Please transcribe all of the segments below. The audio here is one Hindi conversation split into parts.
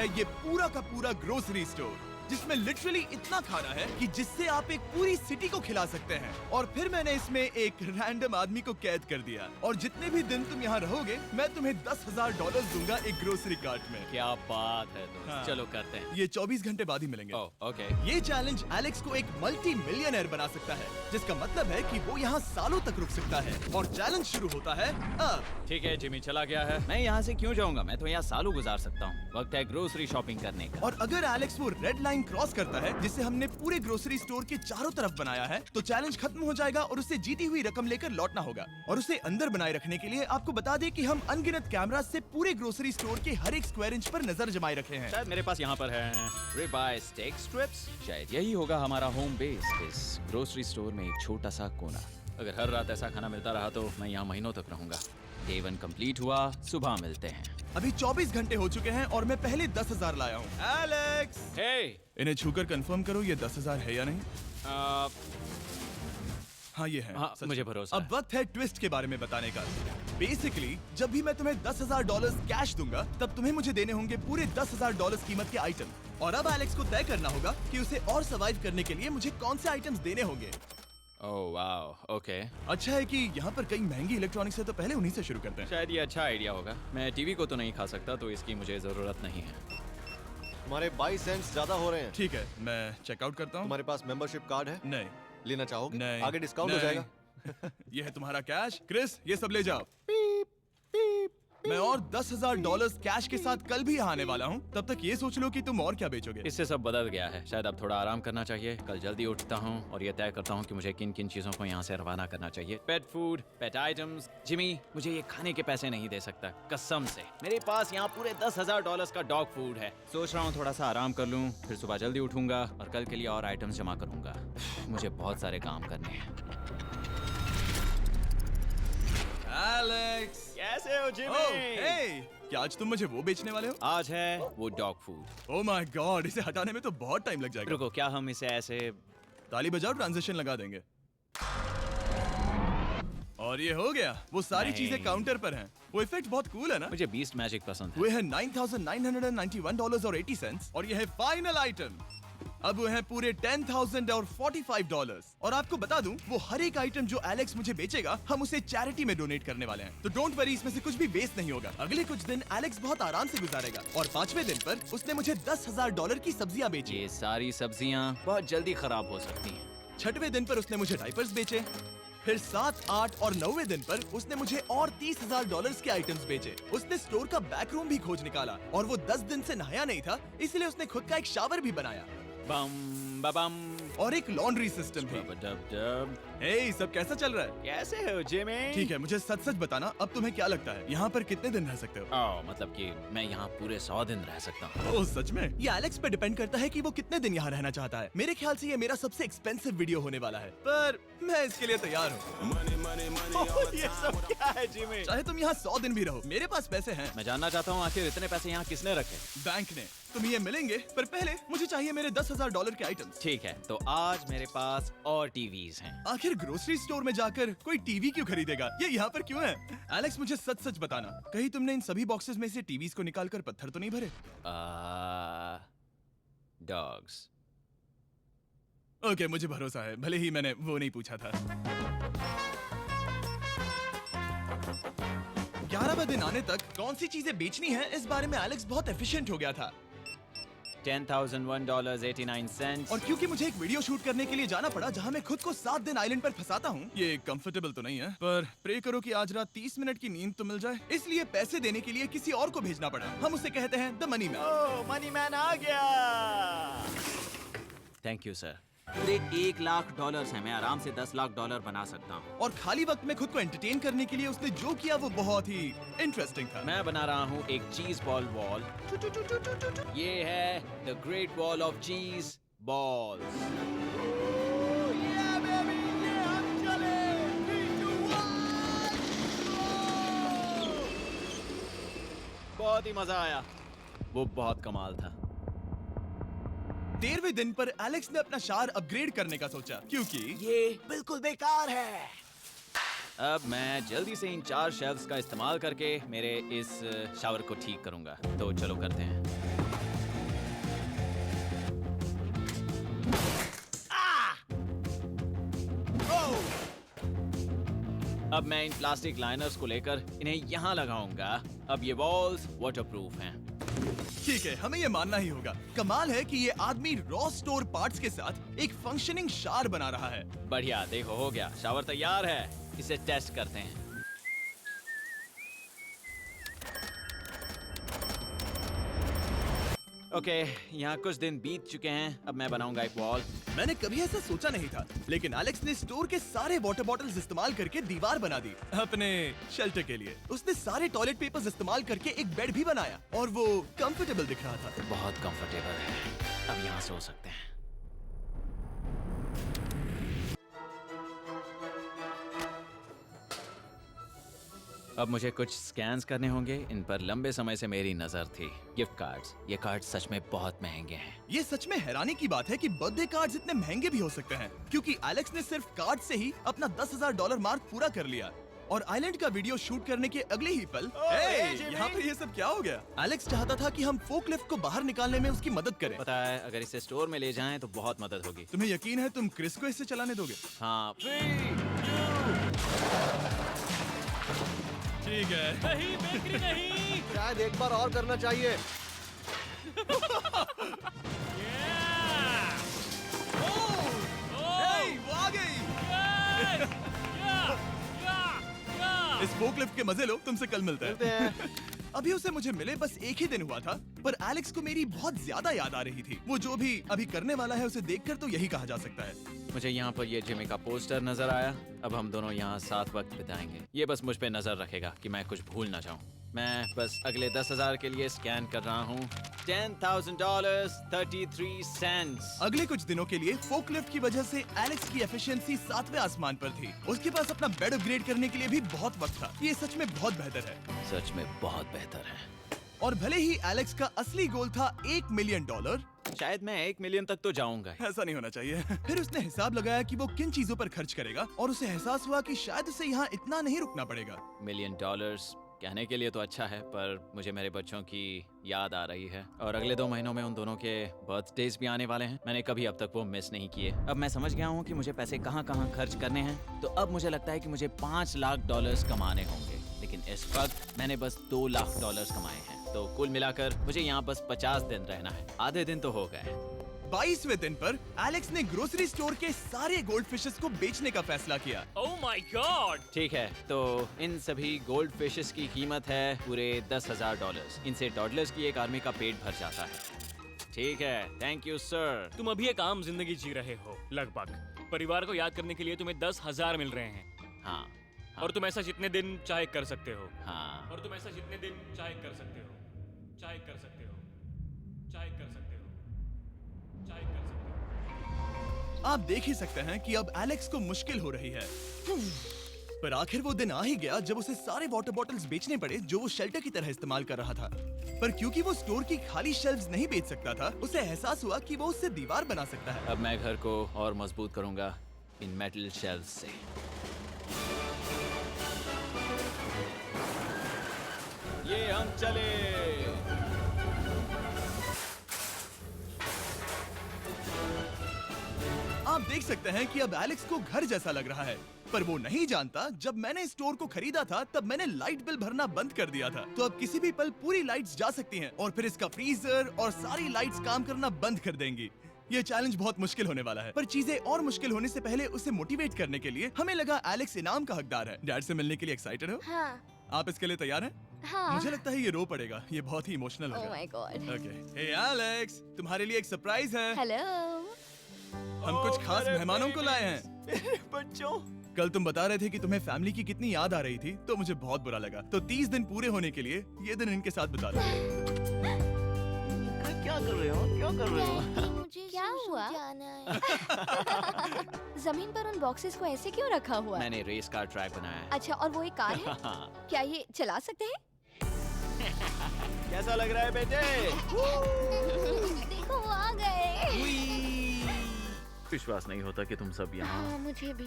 है ये पूरा का पूरा ग्रोसरी स्टोर, जिसमें लिटरली इतना खाना है कि जिससे आप एक पूरी सिटी को खिला सकते हैं। और फिर मैंने इसमें एक रैंडम आदमी को कैद कर दिया, और जितने भी दिन तुम यहाँ रहोगे मैं तुम्हें $10,000 दूंगा एक ग्रोसरी कार्ट में। क्या बात है दोस्त। हाँ। चलो करते हैं। ये 24 घंटे बाद ही मिलेंगे। Oh okay. ये चैलेंज एलेक्स को एक मल्टी मिलियनर बना सकता है, जिसका मतलब है कि वो यहाँ सालों तक रुक सकता है। और चैलेंज शुरू होता है अब। ठीक है, जिमी चला गया है। मैं यहाँ से क्यों जाऊँगा, मैं तो यहाँ सालों गुजार सकता हूँ। वक्त है ग्रोसरी शॉपिंग करने का। और अगर एलेक्स वो रेड लाइन क्रॉस करता है जिसे हमने पूरे ग्रोसरी स्टोर के चारों तरफ बनाया है, तो चैलेंज खत्म हो जाएगा और उसे जीती हुई रकम लेकर लौटना होगा। और उसे अंदर बनाए रखने के लिए आपको बता दें कि हम अनगिनत कैमरा से पूरे ग्रोसरी स्टोर के हर एक स्क्वायर इंच पर नजर जमाए रखे हैं। शायद मेरे पास यहाँ पर है रिबाई स्टेक स्ट्रिप्स। शायद यही होगा हमारा होम बेस, इस ग्रोसरी स्टोर में एक छोटा सा कोना। अगर हर रात ऐसा खाना मिलता रहा तो मैं यहाँ महीनों तक रहूंगा। डे 1 कंप्लीट हुआ, सुबह मिलते हैं। अभी 24 घंटे हो चुके हैं और मैं पहले 10,000 लाया हूँ। एलेक्स, हे इन्हें छूकर कंफर्म करो ये 10,000 है या नहीं। हाँ ये है। हाँ, सच मुझे है। भरोसा अब है। वक्त है ट्विस्ट के बारे में बताने का। बेसिकली जब भी मैं तुम्हें $10,000 कैश दूंगा, तब तुम्हें मुझे देने होंगे पूरे $10,000 कीमत के आइटम। और अब एलेक्स को तय करना होगा कि उसे और सर्वाइव करने के लिए मुझे कौन से आइटम्स देने होंगे। Oh wow, okay. अच्छा है कि यहाँ पर कई महंगी इलेक्ट्रॉनिक्स है, तो पहले उन्हीं से शुरू करते हैं। शायद ये अच्छा आइडिया होगा। मैं टीवी को तो नहीं खा सकता, तो इसकी मुझे जरूरत नहीं है। हमारे 22 सेंट्स ज्यादा हो रहे हैं। ठीक है, मैं चेकआउट करता हूँ। तुम्हारे पास मेंबरशिप कार्ड है? नहीं। लेना चाहोगे? नहीं। आगे डिस्काउंट हो नहीं। जाएगा। ये है तुम्हारा कैश। क्रिस, ये सब ले जाओ। मैं और $10,000 कैश के साथ कल भी यहाँ आने वाला हूँ। तब तक ये सोच लो कि तुम और क्या बेचोगे। इससे सब बदल गया है। शायद अब थोड़ा आराम करना चाहिए। कल जल्दी उठता हूँ और ये तय करता हूँ कि मुझे किन किन चीजों को यहाँ से रवाना करना चाहिए। पेट फूड, पेट आइटम्स। जिमी मुझे ये खाने के पैसे नहीं दे सकता, कसम से। मेरे पास यहाँ पूरे $10,000 का डॉग फूड है। सोच रहा हूँ थोड़ा सा आराम कर लूँ, फिर सुबह जल्दी उठूंगा और कल के लिए और आइटम्स जमा करूंगा। मुझे बहुत सारे काम करने हैं। एलेक्स, कैसे हो जिमी? ओह, हे, क्या आज तुम मुझे वो बेचने वाले हो? आज है वो dog food. Oh my God, इसे हटाने में तो बहुत टाइम लग जाएगा। रुको, क्या हम इसे ऐसे? ताली बजाओ, ट्रांजिशन लगा देंगे। और ये हो गया। वो सारी नहीं। चीजें काउंटर पर हैं। वो इफेक्ट बहुत कूल है ना? मुझे बीस्ट मैजिक पसंद है। वो है $9,991.80 और ये है फाइनल आइटम। अब वो है पूरे $10,045 और आपको बता दूं, वो हर एक आइटम जो एलेक्स मुझे बेचेगा, हम उसे चैरिटी में डोनेट करने वाले हैं। तो डोंट वरी, इसमें से कुछ भी वेस्ट नहीं होगा। अगले कुछ दिन एलेक्स बहुत आराम से गुजारेगा और 5वें दिन पर उसने मुझे $10,000 की सब्जियां बेची। ये सारी सब्जियां बहुत जल्दी खराब हो सकती हैं। 6वें दिन पर उसने मुझे डाइपर्स बेचे। फिर 7, 8 और 9वें दिन पर उसने मुझे और $30,000 के आइटम्स बेचे। उसने स्टोर का बैक रूम भी खोज निकाला और वो 10 दिन से नहाया नहीं था, इसलिए उसने खुद का एक शावर भी बनाया बम बम और एक लॉन्ड्री सिस्टम भी। डब। हे, सब कैसा चल रहा है? कैसे हो जिमी? ठीक है, मुझे सच सच बताना, अब तुम्हें क्या लगता है यहाँ पर कितने दिन रह सकते हो? मतलब कि मैं यहाँ पूरे 100 दिन रह सकता हूँ। ओह सच में? ये एलेक्स पे डिपेंड करता है कि वो कितने दिन यहाँ रहना चाहता है। मेरे ख्याल से ये मेरा सबसे एक्सपेंसिव वीडियो होने वाला है, पर मैं इसके लिए तैयार हूँ। ये सब क्या है जिमी? चाहे तुम यहाँ 100 दिन भी रहो, मेरे पास पैसे हैं। मैं जानना चाहता हूँ आखिर इतने पैसे यहाँ किसने रखे? बैंक ने। तुम्हें ये मिलेंगे, पर पहले मुझे चाहिए मेरे $10,000 के आइटम्स। ठीक है, तो आज मेरे पास और टीवीज हैं। आखिर ग्रोसरी स्टोर में जाकर कोई टीवी क्यों खरीदेगा? ये यहाँ पर क्यों है? एलेक्स, मुझे सच सच बताना, कहीं तुमने इन सभी बॉक्सेस में से टीवीज को निकालकर पत्थर तो नहीं भरे? डॉग्स। ओके, मुझे भरोसा है, भले ही मैंने वो नहीं पूछा था। 11वें दिन आने तक कौन सी चीजें बेचनी है, इस बारे में एलेक्स बहुत एफिशिएंट हो गया था। $10,001.89। और क्योंकि मुझे एक वीडियो शूट करने के लिए जाना पड़ा जहां मैं खुद को 7 दिन आइलैंड पर फंसाता हूं, ये कंफर्टेबल तो नहीं है, पर प्रे करो कि आज रात 30 मिनट की नींद तो मिल जाए। इसलिए पैसे देने के लिए किसी और को भेजना पड़ा। हम उसे कहते हैं the money man. Oh, money man आ गया। Thank you sir. पूरे $1,00,000 है। मैं आराम से $10,00,000 बना सकता हूँ। और खाली वक्त में खुद को एंटरटेन करने के लिए उसने जो किया वो बहुत ही इंटरेस्टिंग था। मैं बना रहा हूँ एक चीज बॉल वॉल। ये है द ग्रेट वॉल ऑफ चीज बॉल्स। बहुत ही मजा आया। वो बहुत कमाल था। 13वें दिन पर एलेक्स ने अपना शावर अपग्रेड करने का सोचा, क्योंकि ये बिल्कुल बेकार है। अब मैं जल्दी से इन 4 शेल्फ्स का इस्तेमाल करके मेरे इस शावर को ठीक करूंगा। तो चलो करते हैं। अब मैं इन प्लास्टिक लाइनर्स को लेकर इन्हें यहाँ लगाऊंगा। अब ये वॉल्स वाटरप्रूफ हैं। ठीक है, हमें ये मानना ही होगा। कमाल है कि ये आदमी रॉ स्टोर पार्ट्स के साथ एक फंक्शनिंग शावर बना रहा है। बढ़िया, देखो हो गया, शावर तैयार है। इसे टेस्ट करते हैं। ओके, यहाँ कुछ दिन बीत चुके हैं। अब मैं बनाऊंगा एक वॉल। मैंने कभी ऐसा सोचा नहीं था, लेकिन एलेक्स ने स्टोर के सारे वाटर बॉटल्स इस्तेमाल करके दीवार बना दी अपने शेल्टर के लिए। उसने सारे टॉयलेट पेपर्स इस्तेमाल करके एक बेड भी बनाया और वो कंफर्टेबल दिख रहा था। बहुत कंफर्टेबल है। अब यहाँ सो सकते हैं। अब मुझे कुछ स्कैन्स करने होंगे। इन पर लंबे समय से मेरी नजर थी। Gift cards. ये कार्ड सच में बहुत महंगे हैं। ये सच में हैरानी की बात है कि बर्थडे कार्ड्स इतने महंगे भी हो सकते हैं, क्योंकि एलेक्स ने सिर्फ कार्ड से ही अपना $10,000 मार्क पूरा कर लिया। और आइलैंड का वीडियो शूट करने के अगले ही पल यहाँ पर ये सब क्या हो गया? एलेक्स चाहता था कि हम फोकलिफ्ट को बाहर निकालने में उसकी मदद करें। पता है, अगर इसे स्टोर में ले जाएं तो बहुत मदद होगी। तुम्हें यकीन है तुम क्रिस को इसे चलाने दोगे? हाँ। ठीक है। नहीं, बेकरी नहीं। शायद एक बार और करना चाहिए। वो आ गई। इस फोकलिफ्ट के मजे लो, तुमसे कल मिलते हैं। अभी उसे मुझे मिले बस एक ही दिन हुआ था, पर एलेक्स को मेरी बहुत ज्यादा याद आ रही थी। वो जो भी अभी करने वाला है उसे देखकर तो यही कहा जा सकता है। मुझे यहाँ पर ये जिमी का पोस्टर नजर आया। अब हम दोनों यहाँ साथ वक्त बिताएंगे। ये बस मुझ पे नजर रखेगा कि मैं कुछ भूल ना जाऊँ। मैं बस अगले 10,000 के लिए स्कैन कर रहा हूँ। $10,000 33 cents। अगले कुछ दिनों के लिए फोकलिफ्ट की वजह से एलेक्स की एफिशिएंसी 7वें आसमान पर थी। उसके पास अपना बेड अपग्रेड करने के लिए भी बहुत वक्त था। ये सच में बहुत बेहतर है। सच में बहुत बेहतर है। और भले ही एलेक्स का असली गोल था $1 मिलियन, शायद मैं 1 मिलियन तक तो जाऊंगा। ऐसा नहीं होना चाहिए। फिर उसने हिसाब लगाया कि वो किन चीजों पर खर्च करेगा और उसे एहसास हुआ कि शायद उसे यहाँ इतना नहीं रुकना पड़ेगा। $1 मिलियन कहने के लिए तो अच्छा है, पर मुझे मेरे बच्चों की याद आ रही है। और अगले 2 महीनों में उन दोनों के बर्थडेज भी आने वाले हैं। मैंने कभी अब तक वो मिस नहीं किए। अब मैं समझ गया हूँ कि मुझे पैसे कहाँ कहाँ खर्च करने हैं। तो अब मुझे लगता है कि मुझे $5 लाख कमाने होंगे। लेकिन इस वक्त मैंने बस $2 लाख कमाए हैं। तो कुल मिलाकर मुझे यहाँ बस 50 दिन रहना है। आधे दिन तो हो गए। 22वें दिन पर एलेक्स ने ग्रोसरी स्टोर के सारे गोल्ड फिशेस को बेचने का फैसला किया। Oh my God. ठीक है, तो इन सभी गोल्ड फिशेस की कीमत है पूरे $10,000। इनसे टॉडलर्स की एक आर्मी का पेट भर जाता है। ठीक है, थैंक यू सर। तुम अभी एक आम जिंदगी जी रहे हो लगभग। परिवार को याद करने के लिए तुम्हें 10,000 मिल रहे हैं। हाँ। और तुम ऐसा जितने दिन चाहे कर सकते हो। हाँ। और तुम ऐसा जितने दिन चाहे कर सकते हो। चाहे कर सकते हो। चाहे कर सकते हो। चाहे कर सकते हो। आप देख ही सकते हैं कि अब एलेक्स को मुश्किल हो रही है। पर आखिर वो दिन आ ही गया जब उसे सारे वाटर बॉटल्स बेचने पड़े जो वो शेल्टर की तरह इस्तेमाल कर रहा था। पर क्योंकि वो स्टोर की खाली शेल्व्स नहीं बेच सकता था, उसे एहसास हुआ कि वो उससे दीवार बना सकता है। अब मैं घर को और मजबूत करूंगा इन मेटल शेल्व्स से। ये हम चले। आप देख सकते हैं कि अब एलेक्स को घर जैसा लग रहा है। पर वो नहीं जानता, जब मैंने स्टोर को खरीदा था तब मैंने लाइट बिल भरना बंद कर दिया था। तो अब किसी भी पल पूरी लाइट्स जा सकती हैं और फिर इसका फ्रीजर और सारी लाइट्स काम करना बंद कर देंगी। ये चैलेंज बहुत मुश्किल होने वाला है, पर चीजें और मुश्किल होने से पहले उसे मोटिवेट करने के लिए हमें लगा एलेक्स इनाम का हकदार है। डैड से मिलने के लिए एक्साइटेड हो? हाँ, आप इसके लिए तैयार हैं? हाँ। मुझे लगता है ये रो पड़ेगा। ये बहुत ही इमोशनल Oh होगा। my God. Okay, hey Alex, तुम्हारे लिए एक सरप्राइज है। हेलो। हम कुछ खास मेहमानों को लाए हैं। मेरे बच्चों। कल तुम बता रहे थे कि तुम्हें फैमिली की कितनी याद आ रही थी, तो मुझे बहुत बुरा लगा। तो 30 दिन पूरे होने के लिए ये दिन इनके साथ बिता लो। क्या कर रहे हो? क्या कर रहे हो? मुझे क्या हुआ? जमीन पर उन बॉक्सेस को ऐसे क्यों रखा हुआ है? मैंने रेस कार ट्रैक बनाया है। अच्छा, और वो एक कार है? क्या ये चला सकते हैं? कैसा लग रहा है बेटे? देखो वो आ गए। विश्वास नहीं होता कि तुम सब यहाँ। हाँ, मुझे भी।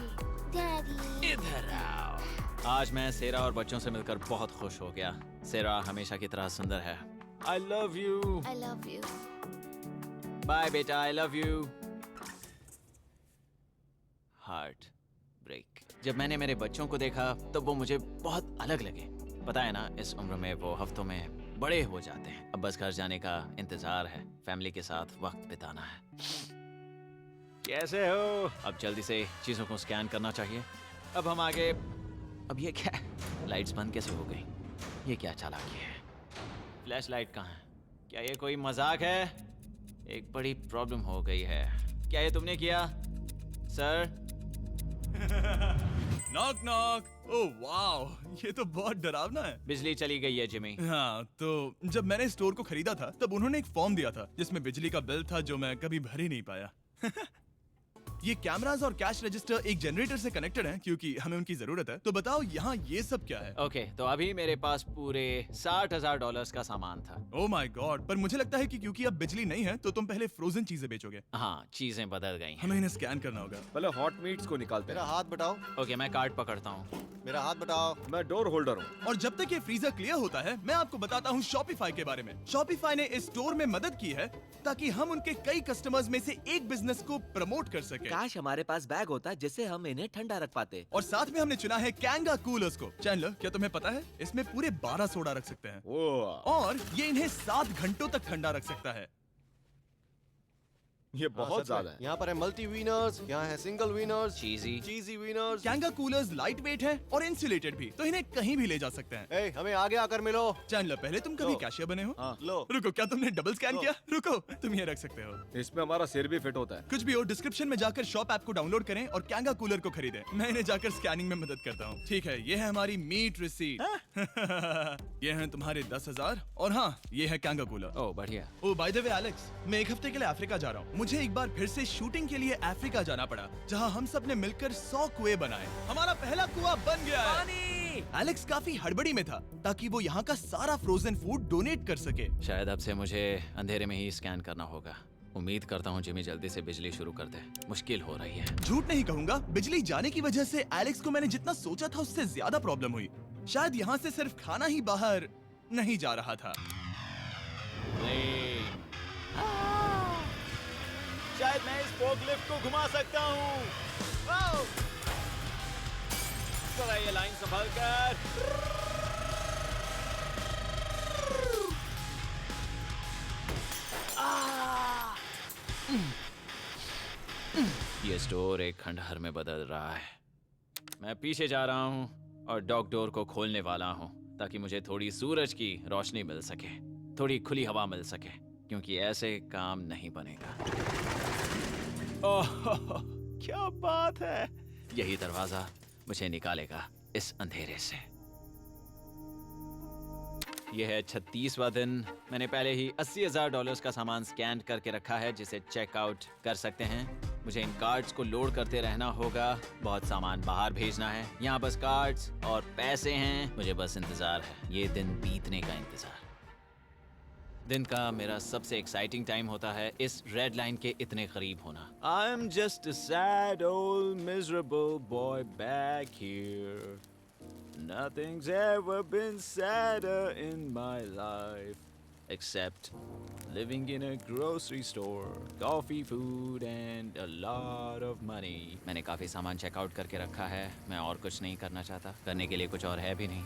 डैडी। इधर आओ। आज मैं सेरा और बच्चों से मिलकर बहुत खुश हो गया। सेरा हमेशा की तरह सुंदर है। I love you. I love you. Bye बेटा, I love you. Heart break. जब मैंने मेरे बच्चों को देखा तब वो मुझे बहुत अलग लगे। पता है ना, इस उम्र में वो हफ्तों में बड़े हो जाते हैं। अब बस घर जाने का इंतजार है, फैमिली के साथ वक्त बिताना है। कैसे हो? अब जल्दी से चीजों को स्कैन करना चाहिए। अब हम आगे। अब ये क्या है? लाइट्स बंद कैसे हो गई? ये क्या चालाकी है? फ्लैश लाइट कहाँ है? क्या ये कोई मजाक है? एक बड़ी प्रॉब्लम हो गई है। क्या ये तुमने किया, sir? Knock knock. Oh wow, ये तो बहुत डरावना है। बिजली चली गई है जिमी। हाँ, तो जब मैंने स्टोर को खरीदा था तब उन्होंने एक फॉर्म दिया था जिसमें बिजली का बिल था जो मैं कभी भर ही नहीं पाया। ये कैमरास और कैश रजिस्टर एक जनरेटर से कनेक्टेड हैं क्योंकि हमें उनकी जरूरत है। तो बताओ यहाँ ये सब क्या है? ओके, तो अभी मेरे पास पूरे $60,000 का सामान था। ओह माय गॉड, पर मुझे लगता है कि क्योंकि अब बिजली नहीं है तो तुम पहले फ्रोजन चीजें बेचोगे। हाँ, चीजें बदल गई हैं। हमें इन्हें स्कैन करना होगा। पहले हॉट मीट्स को निकालते मेरा हैं। हाथ बटाओ। ओके, मैं कार्ड पकड़ता हूँ। मेरा हाथ बटाओ। मैं डोर होल्डर हूँ। और जब तक ये फ्रीजर क्लियर होता है मैं आपको बताता हूँ शॉपिफाई के बारे में। शॉपिफाई ने इस स्टोर में मदद की है ताकि हम उनके कई कस्टमर्स में से एक बिजनेस को प्रमोट कर सके। काश हमारे पास बैग होता जिससे हम इन्हें ठंडा रख पाते। और साथ में हमने चुना है कैंगा कूलर्स को। चैनलर, क्या तुम्हें पता है इसमें पूरे 12 सोडा रख सकते हैं ओह, और ये इन्हें 7 घंटों तक ठंडा रख सकता है। ये बहुत ज्यादा है। यहाँ पर है मल्टी विनर्स, यहाँ है single winners, cheesy. Cheesy winners. कैंगा कूलर्स लाइट वेट है और इंसुलेटेड भी, तो इन्हें कहीं भी ले जा सकते हैं। ए, हमें आगे आकर मिलो। चैनलर, पहले तुम कभी लो। कैशियर बने हो? हाँ। लो। रुको, क्या तुमने डबल स्कैन लो। किया? रुको, तुम ये रख सकते हो। इसमें हमारा सिर भी फिट होता है। कुछ भी हो, डिस्क्रिप्शन में जाकर शॉप ऐप को डाउनलोड करें और कैंगा कूलर को खरीदें। मैं इन्हें जाकर स्कैनिंग में मदद करता हूँ। ठीक है, ये है हमारी मीट रिसीट। ये हैं तुम्हारे 10,000 और हाँ, ये है कैंगा कूलर। ओह बढ़िया। ओ बाय द वे एलेक्स, मैं एक हफ्ते के लिए अफ्रीका जा रहा हूँ। मुझे एक बार फिर से शूटिंग के लिए अफ्रीका जाना पड़ा, जहाँ हम सब ने मिलकर 100 कुएं बनाए। हमारा पहला कुआं बन गया है। एलेक्स काफी हड़बड़ी में था ताकि वो यहाँ का सारा फ्रोजन फूड डोनेट कर सके। शायद अब से मुझे अंधेरे में ही स्कैन करना होगा। उम्मीद करता हूँ जिमी जल्दी से बिजली शुरू कर दे। मुश्किल हो रही है। झूठ नहीं कहूंगा, बिजली जाने की वजह से एलेक्स को मैंने जितना सोचा था उससे ज्यादा प्रॉब्लम हुई। शायद यहाँ से सिर्फ खाना ही बाहर नहीं जा रहा था। शायद मैं इस फोर्कलिफ्ट को घुमा सकता हूँ। जरा ये लाइन संभाल कर। ये स्टोर एक खंडहर में बदल रहा है। मैं पीछे जा रहा हूँ और डॉग डोर को खोलने वाला हूँ ताकि मुझे थोड़ी सूरज की रोशनी मिल सके, थोड़ी खुली हवा मिल सके, क्योंकि ऐसे काम नहीं बनेगा। ओह, क्या बात है! यही दरवाजा मुझे निकालेगा इस अंधेरे से। यह है 36वां दिन। मैंने पहले ही $80,000 का सामान स्कैन करके रखा है जिसे चेकआउट कर सकते हैं। मुझे इन कार्ड्स को लोड करते रहना होगा। बहुत सामान बाहर भेजना है। यहाँ बस कार्ड्स और पैसे हैं। मुझे बस इंतजार है, ये दिन बीतने का इंतजार। दिन का मेरा सबसे एक्साइटिंग टाइम होता है इस रेड लाइन के इतने करीब होना। I am just a sad old miserable boy back here. Nothing's ever been sadder in my life except living in a grocery store, coffee, food and a lot of money. मैंने काफी सामान चेकआउट करके रखा है। मैं और कुछ नहीं करना चाहता। करने के लिए कुछ और है भी नहीं।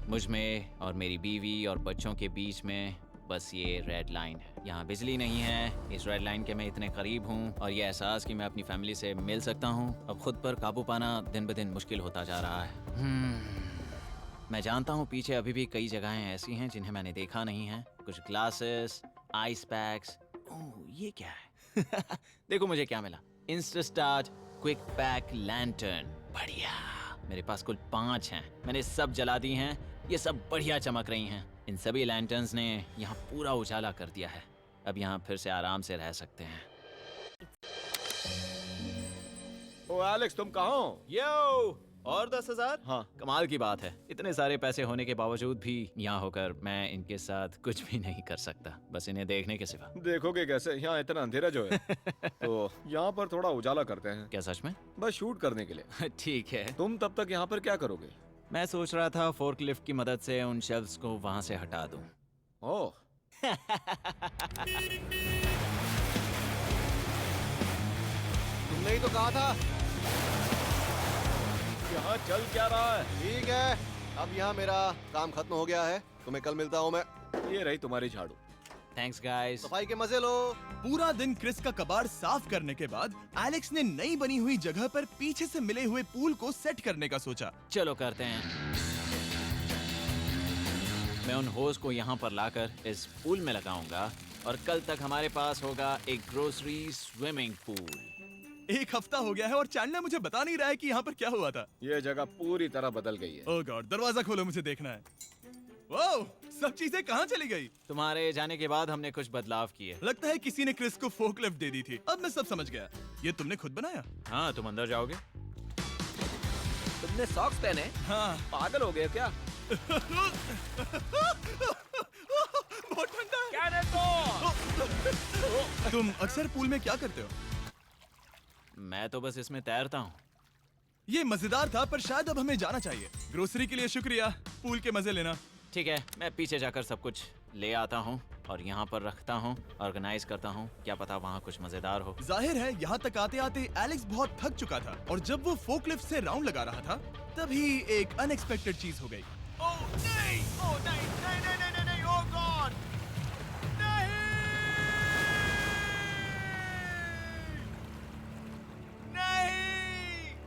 मुझ में और मेरी बीवी और बच्चों के बीच में बस ये रेड लाइन है। यहाँ बिजली नहीं है। इस रेड लाइन के मैं इतने करीब हूँ और ये एहसास कि मैं अपनी फैमिली से मिल सकता हूँ अब खुद पर काबू पाना दिन ब दिन मुश्किल होता जा रहा है। मैं जानता हूँ पीछे अभी भी कई जगहें ऐसी हैं जिन्हें मैंने देखा नहीं है। कुछ ग्लासेस, आइस पैक्स। ओह, ये क्या है? देखो मुझे क्या मिला। Insta start quick pack lantern. बढ़िया। मेरे पास कुल 5 हैं। मैंने सब जला दी हैं। ये सब बढ़िया चमक रही हैं। इन सभी लैंटर्न्स ने यहाँ पूरा उजाला कर दिया है। अब यहाँ फिर से आराम से रह सकते हैं। ओ एलेक्स, तुम कहाँ हो? यो, और 10,000? हाँ। कमाल की बात है। इतने सारे पैसे होने के बावजूद भी यहाँ होकर मैं इनके साथ कुछ भी नहीं कर सकता, बस इन्हें देखने के सिवा। देखोगे कैसे? यहाँ इतना अंधेरा जो है। तो यहाँ पर थोड़ा उजाला करते हैं। क्या सच में? बस शूट करने के लिए। ठीक है। तुम तब तक यहाँ पर क्या करोगे? मैं सोच रहा था फोर्कलिफ्ट की मदद से उन शेल्फ्स को वहां से हटा दूं। ओह, तुमने ही तो कहा था। यहाँ चल क्या रहा है? ठीक है, अब यहाँ मेरा काम खत्म हो गया है। तुम्हें कल मिलता हूँ मैं। ये रही तुम्हारी झाड़ू। Thanks guys. सफाई के मजे लो। पूरा दिन क्रिस का कबाड़ साफ करने के बाद एलेक्स ने नई बनी हुई जगह पर पीछे से मिले हुए पूल को सेट करने का सोचा। चलो करते हैं। मैं उन होज को यहाँ पर लाकर इस पूल में लगाऊंगा और कल तक हमारे पास होगा एक ग्रोसरी स्विमिंग पूल। एक हफ्ता हो गया है और चैंडलर मुझे बता नहीं रहा है कि यहाँ पर क्या हुआ था। ये जगह पूरी तरह बदल गई है। ओह गॉड, दरवाजा खोलो, मुझे देखना है। वाओ, सब चीजें कहाँ चली गई? तुम्हारे जाने के बाद हमने कुछ बदलाव किए। लगता है किसी ने क्रिस को फोकलिफ्ट दे दी थी। अब मैं सब समझ गया। ये तुमने खुद बनाया? हाँ, तुम अंदर जाओगे? तुमने सॉक्स पहने? हाँ। पागल हो गए क्या? बहुत ठंडा है। तुम अक्सर पूल में क्या करते हो? मैं तो बस इसमें तैरता हूँ। ये मजेदार था, पर शायद अब हमें जाना चाहिए। ग्रोसरी के लिए शुक्रिया, पूल के मजे लेना। ठीक है, मैं पीछे जाकर सब कुछ ले आता हूँ और यहाँ पर रखता हूँ, ऑर्गेनाइज करता हूँ। क्या पता वहाँ कुछ मजेदार हो। जाहिर है यहाँ तक आते आते एलेक्स बहुत थक चुका था और जब वो फोकलिफ्ट से राउंड लगा रहा था तभी एक अनएक्सपेक्टेड चीज हो गई। ओह नहीं, ओह नहीं, नहीं, नहीं, नहीं, नहीं, ओह गॉड, नहीं,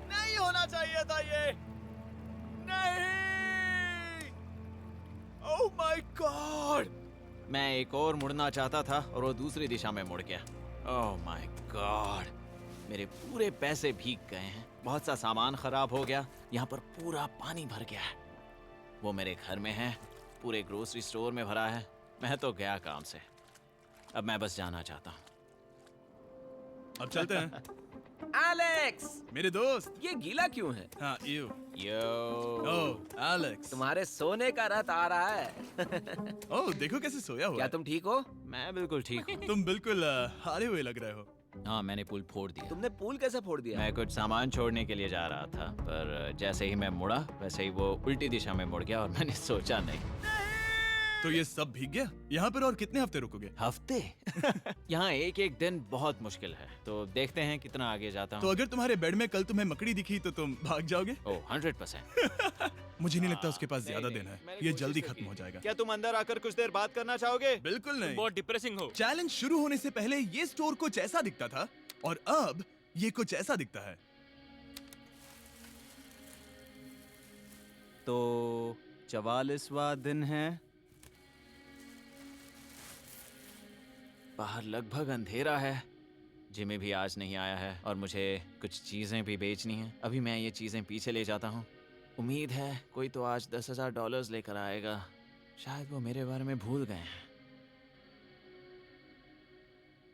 नहीं होना चाहिए था ये, नहीं, ओह माय गॉड। मैं एक और मुड़ना चाहता था और वो दूसरी दिशा में मुड़ गया। ओह माय गॉड, मेरे पूरे पैसे भीग गए हैं, बहुत सा सामान खराब हो गया, यहाँ पर पूरा पानी भर गया है। वो मेरे घर में है, पूरे ग्रोसरी स्टोर में भरा है। मैं तो गया काम से, अब मैं बस जाना चाहता हूँ। अब चलते हैं। एलेक्स, मेरे दोस्त। ये गीला क्यों है? हाँ, यू। Yo, oh Alex. तुम्हारे सोने का रथ आ रहा है। ओह देखो कैसे सोया हुआ क्या है। तुम ठीक हो? मैं बिल्कुल ठीक हूँ। तुम बिल्कुल हारे हुए लग रहे हो। हाँ, मैंने पुल फोड़ दिया। तुमने पूल कैसे फोड़ दिया? मैं कुछ सामान छोड़ने के लिए जा रहा था, पर जैसे ही मैं मुड़ा वैसे ही वो उल्टी दिशा में मुड़ गया और मैंने सोचा नहीं। तो ये सब भीग गया। यहाँ पर और कितने हफ्ते रुकोगे? हफ्ते? यहाँ एक एक दिन बहुत मुश्किल है, तो देखते हैं कितना आगे जाता तो हूँ। अगर तुम्हारे बेड में कल तुम्हें मकड़ी दिखी तो तुम भाग जाओगे? ओह 100%। मुझे नहीं लगता उसके पास ज्यादा नहीं, दिन है। मैंने ये कोशिश जल्दी तो खत्म की। हो जाएगा। क्या तुम अंदर आकर कुछ देर बात करना चाहोगे? बिल्कुल नहीं। बहुत डिप्रेसिंग हो। चैलेंज शुरू होने से पहले ये स्टोर कुछ ऐसा दिखता था और अब ये कुछ ऐसा दिखता है। तो 44वां दिन है। बाहर लगभग अंधेरा है। जिमी भी आज नहीं आया है और मुझे कुछ चीजें भी बेचनी हैं। अभी मैं ये चीजें पीछे ले जाता हूँ। उम्मीद है कोई तो आज $10,000 लेकर आएगा। शायद वो मेरे बारे में भूल गए हैं।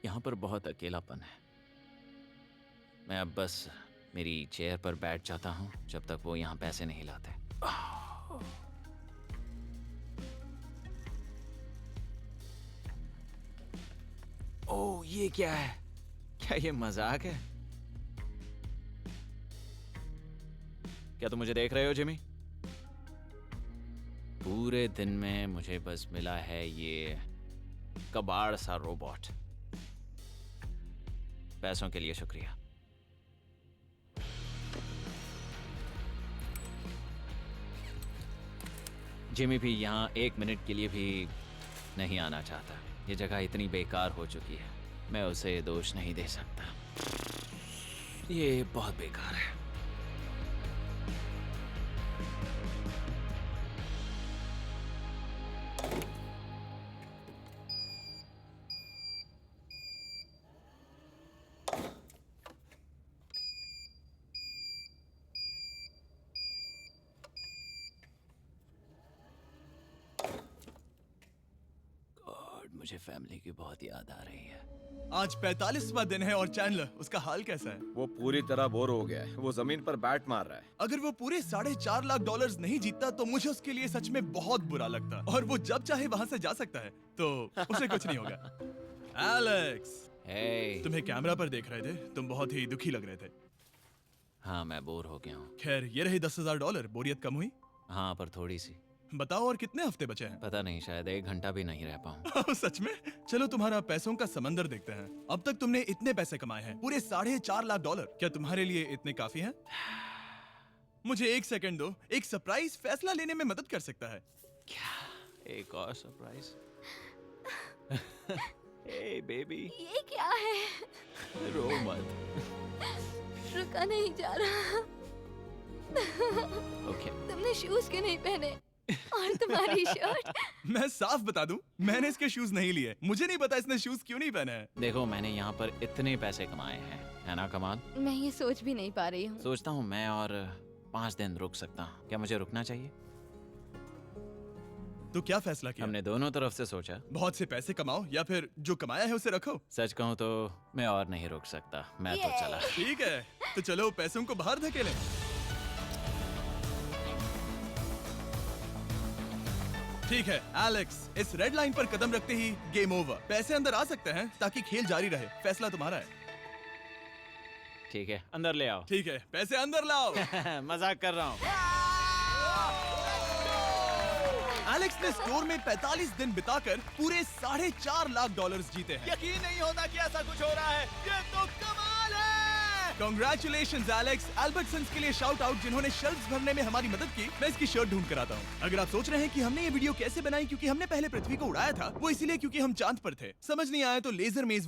यहाँ पर बहुत अकेलापन है। मैं अब बस मेरी चेयर पर बैठ जाता हूँ जब तक वो यहाँ पैसे नहीं लाते। ओह, ये क्या है? क्या ये मजाक है? क्या तुम मुझे देख रहे हो जिमी? पूरे दिन में मुझे बस मिला है ये कबाड़ सा रोबोट। पैसों के लिए शुक्रिया। जिमी भी यहाँ 1 मिनट के लिए भी नहीं आना चाहता। ये जगह इतनी बेकार हो चुकी है, मैं उसे दोष नहीं दे सकता। ये बहुत बेकार है। मुझे फैमिली की बहुत याद आ रही है। आज 45वां दिन है और चैंडलर, उसका हाल कैसा है? वो पूरी तरह बोर हो गया है। वो जमीन पर बैट मार रहा है। अगर वो पूरे $4.5 लाख नहीं जीतता तो मुझे उसके लिए सच में बहुत बुरा लगता। और वो जब चाहे वहाँ से जा सकता है, तो उसे कुछ नहीं होगा। एलेक्स, हे, तुम्हें कैमरा पर देख रहे थे। तुम बहुत ही दुखी लग रहे थे। हाँ, मैं बोर हो गया हूँ। खैर, ये रही $10,000। बोरियत कम हुई? हाँ, पर थोड़ी सी। बताओ और कितने हफ्ते बचे हैं? पता नहीं, शायद 1 घंटा भी नहीं रह पाऊँ। सच में? चलो तुम्हारा पैसों का समंदर देखते हैं। अब तक तुमने इतने पैसे कमाए हैं, पूरे $4.5 लाख। क्या तुम्हारे लिए इतने काफी हैं? मुझे 1 सेकंड दो, एक सरप्राइज फैसला लेने में मदद कर सकता है। एक और सरप्राइज। हे बेबी, ये क्या है? रो मत। रुका नहीं जा रहा। ओके। तुमने शूज क्यों नहीं पहने? और तुम्हारी शर्ट? मैं साफ बता दूं, मैंने इसके शूज नहीं लिए। मुझे नहीं पता इसने शूज क्यों नहीं पहने हैं। देखो, मैंने यहाँ पर इतने पैसे कमाए हैं, है ना कमाल? मैं ये सोच भी नहीं पा रही हूँ। सोचता हूँ मैं और 5 दिन रुक सकता हूँ। क्या मुझे रुकना चाहिए? तो क्या फैसला किया? हमने दोनों तरफ से सोचा। बहुत से पैसे कमाओ या फिर जो कमाया है उसे रखो। सच कहूँ तो मैं और नहीं रुक सकता, मैं तो ये। चला। ठीक है, तो चलो पैसों को बाहर धकेलें। ठीक है एलेक्स, इस रेड लाइन पर कदम रखते ही गेम ओवर। पैसे अंदर आ सकते हैं ताकि खेल जारी रहे। फैसला तुम्हारा है। ठीक है, अंदर ले आओ। ठीक है, पैसे अंदर लाओ। मजाक कर रहा हूँ। एलेक्स ने स्टोर में 45 दिन बिताकर पूरे $4.5 लाख जीते हैं। यकीन नहीं होता कि ऐसा कुछ हो रहा है। ये तो कमाल है। Congratulations Alex. एल्बर्टसन्स के लिए शाउट आउट जिन्होंने शेल्फ्स भरने में हमारी मदद की। मैं इसकी शर्ट ढूंढ कर आता हूँ। अगर आप सोच रहे हैं कि हमने ये वीडियो कैसे बनाई क्योंकि हमने पहले पृथ्वी को उड़ाया था, वो इसीलिए क्योंकि हम चांद पर थे। समझ नहीं आया तो लेजर मेज